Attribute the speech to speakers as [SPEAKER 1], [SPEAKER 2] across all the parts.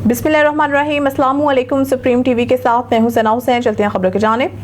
[SPEAKER 1] बिस्मिल्लाहिर्रहमानिर्रहीम। अस्सलामु अलैकुम। सुप्रीम टीवी के साथ मैं हूं सना हुसैन। चलते हैं खबरों की जानिब।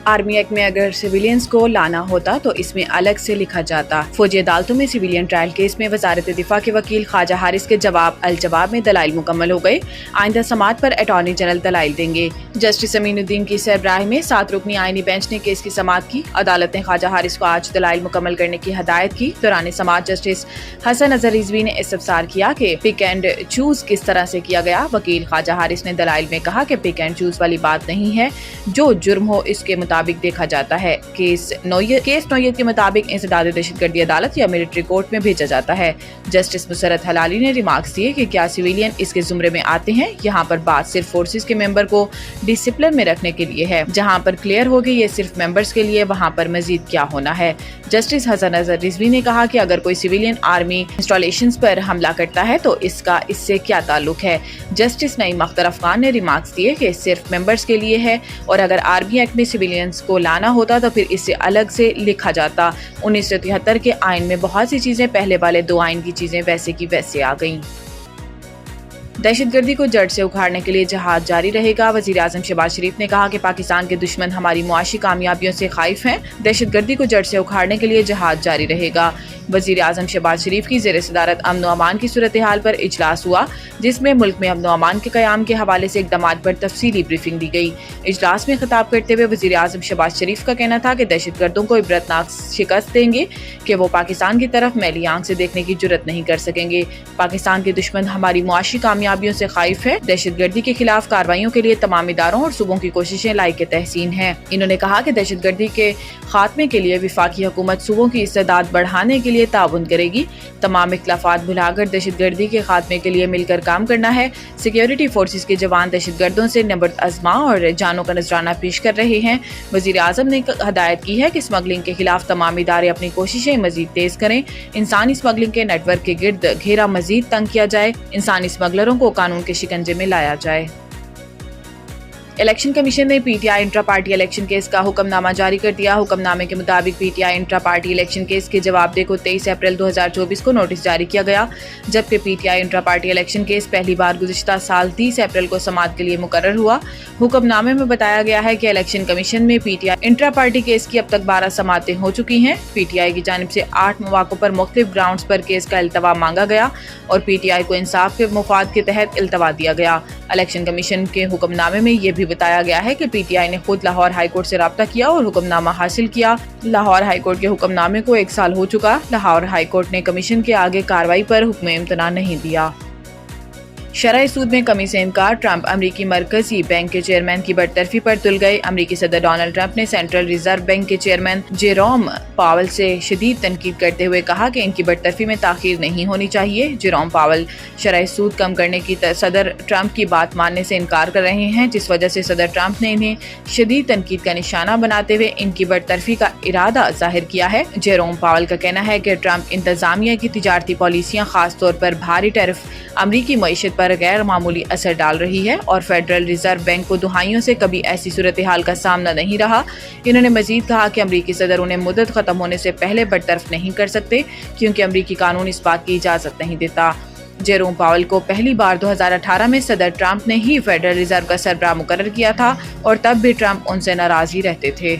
[SPEAKER 2] आर्मी एक्ट में अगर सिविलियंस को लाना होता तो इसमें अलग से लिखा जाता। फौजी अदालतों में सिविलियन ट्रायल केस में वजारत दिफा के वकील ख्वाजा हारिस के जवाब में दलाइल मुकम्मल हो गए। आइंदा समात पर अटॉर्नी जनरल दलाइल देंगे। जस्टिस अमीनुद्दीन की सरबराही में 7 रुकनी आईनी बेंच ने केस की समात की। अदालत ने ख्वाजा हारिस को आज दलाइल मुकम्मल करने की हदायत की। दौरान समात जस्टिस हसन अजहर रिजवी ने इस्तफसार किया कि पिक एंड चूज किस तरह से किया गया। वकील ख्वाजा हारिस ने दलाइल में कहा कि पिक एंड चूज वाली बात नहीं है, जो जुर्म हो इसके मुताबिक देखा जाता है। केस नौयत के मुताबिक इंसदाद दहशतगर्दी अदालत या मिलिट्री कोर्ट में भेजा जाता है। जस्टिस मुसरत हलाली ने रिमार्क्स दिए कि क्या सिविलियन इसके जुमरे में आते हैं। यहाँ पर बात सिर्फ फोर्सेस के मेंबर को डिसिप्लिन में रखने के लिए है। जहाँ पर क्लियर हो गई ये सिर्फ मेंबर्स के लिए, वहाँ पर मजीद क्या होना है। जस्टिस हसन अजहर रिजवी ने कहा कि अगर कोई सिविलियन आर्मी इंस्टॉलेशंस पर हमला करता है तो इसका इससे क्या ताल्लुक है। जस्टिस नईम अख्तर अफगान ने रिमार्क्स दिए कि सिर्फ मेंबर्स के लिए है और अगर आर्मी एक्ट में सिविलियंस को लाना होता तो फिर इससे अलग से लिखा जाता। 1973 के आइन में बहुत सी चीजें पहले वाले 2 आइन की चीजें वैसे की वैसे आ गईं। दहशतगर्दी को जड़ से उखाड़ने के लिए जहाद जारी रहेगा। वजीर आजम शहबाज शरीफ ने कहा कि पाकिस्तान के दुश्मन हमारी मुआशी कामयाबियों से खाइफ हैं। दहशतगर्दी को जड़ से उखाड़ने के लिए जहाद जारी रहेगा। वजीर आजम शहबाज शरीफ की ज़ेर सदारत अमन व अमान की सूरत हाल पर इजलास हुआ, जिसमें मुल्क में अमन व अमान के क़याम के हवाले से इक़दामात पर तफसीली ब्रीफिंग दी गई। इजलास में खिताब करते हुए वजीर आजम शहबाज शरीफ का कहना था कि दहशतगर्दों को इबरतनाक शिकस्त देंगे कि वो पाकिस्तान की तरफ मैली आंख से देखने की जुर्रत नहीं कर सकेंगे। पाकिस्तान के दुश्मन हमारी मुआशी कामयाबियों से खाइफ है। दहशतगर्दी के खिलाफ कार्रवाइयों के लिए तमाम इदारों और सूबों की कोशिशें लायक तहसीन हैं। इन्होंने कहा कि दहशतगर्दी के खात्मे के लिए वफाकी हुकूमत सूबों की इस्तेदाद बढ़ाने के लिए ताउन करेगी। तमाम इख्तिलाफात भुलाकर दहशतगर्दी के खात्मे के लिए मिलकर काम करना है। सिक्योरिटी फोर्सेस के जवान दहशतगर्दों से नबर्द आजमा और जानों का नजराना पेश कर रहे हैं। वजीर आजम ने हदायत की है कि स्मगलिंग के खिलाफ तमाम इदारे अपनी कोशिशें मजीद तेज करें। इंसानी स्मगलिंग के नेटवर्क के गिर्द घेरा मजीद तंग किया जाए। इंसानी स्मगलरों को कानून के शिकंजे में लाया जाए। इलेक्शन कमीशन ने PTI intra party election case का हुक्मनामा जारी कर दिया। हुक्मनामे के मुताबिक PTI intra party election case के जवाबदेह को 23 अप्रैल 2024 को नोटिस जारी किया गया, जबकि PTI intra party election case पहली बार गुज़िश्ता साल 30 अप्रैल को समाअत के लिए मुकर्रर हुआ। हुक्मनामे में बताया गया है कि इलेक्शन कमीशन में पीटीआई इंट्रा पार्टी केस की अब तक 12 समाअतें हो चुकी हैं। पीटीआई की जानिब से 8 मौक़ों पर मुख्तलिफ ग्राउंड्स पर केस का इल्तवा मांगा गया और पीटीआई को इंसाफ के मुफाद के तहत इल्तवा दिया गया। इलेक्शन कमीशन के हुक्मनामे में यह भी बताया गया है कि पीटीआई ने खुद लाहौर हाई कोर्ट से राब्ता किया और हुक्मनामा हासिल किया। लाहौर हाई कोर्ट के हुक्मनामे को 1 साल हो चुका। लाहौर हाई कोर्ट ने कमीशन के आगे कार्रवाई पर हुक्म इम्तना नहीं दिया। शरह सूद में कमी से इनकार। ट्रंप अमरीकी मरकजी बैंक के चेयरमैन की बरतरफी पर तुल गए। अमरीकी सदर डोनाल्ड ट्रंप ने सेंट्रल रिजर्व बैंक के चेयरमैन जेरोम पावल से शदीद तनकीद करते हुए कहा कि इनकी बरतरफी में ताखीर नहीं होनी चाहिए। जेरोम पावल शरह सूद कम करने की सदर ट्रंप की बात मानने से इनकार कर रहे हैं, जिस वजह से सदर ट्रंप ने इन्हें शदीद तनकीद का निशाना बनाते हुए इनकी बरतरफी का इरादा जाहिर किया है। जेरोम पावल का कहना है कि ट्रंप इंतजामिया की तिजारती पॉलिसियाँ खास तौर पर भारी टैरिफ अमरीकी मईशत पर गैर मामूली असर डाल रही है और फेडरल रिजर्व बैंक को दुहाइयों से कभी ऐसी सूरत हाल का सामना नहीं रहा। इन्होंने मजीद कहा कि अमरीकी सदर उन्हें मुद्दत खत्म होने से पहले बरतरफ नहीं कर सकते, क्योंकि अमरीकी कानून इस बात की इजाजत नहीं देता। जेरोम पावल को पहली बार 2018 में सदर ट्रंप ने ही फेडरल रिजर्व का सरबराह मुकर्रर किया था और तब भी ट्रंप उनसे नाराज ही रहते थे।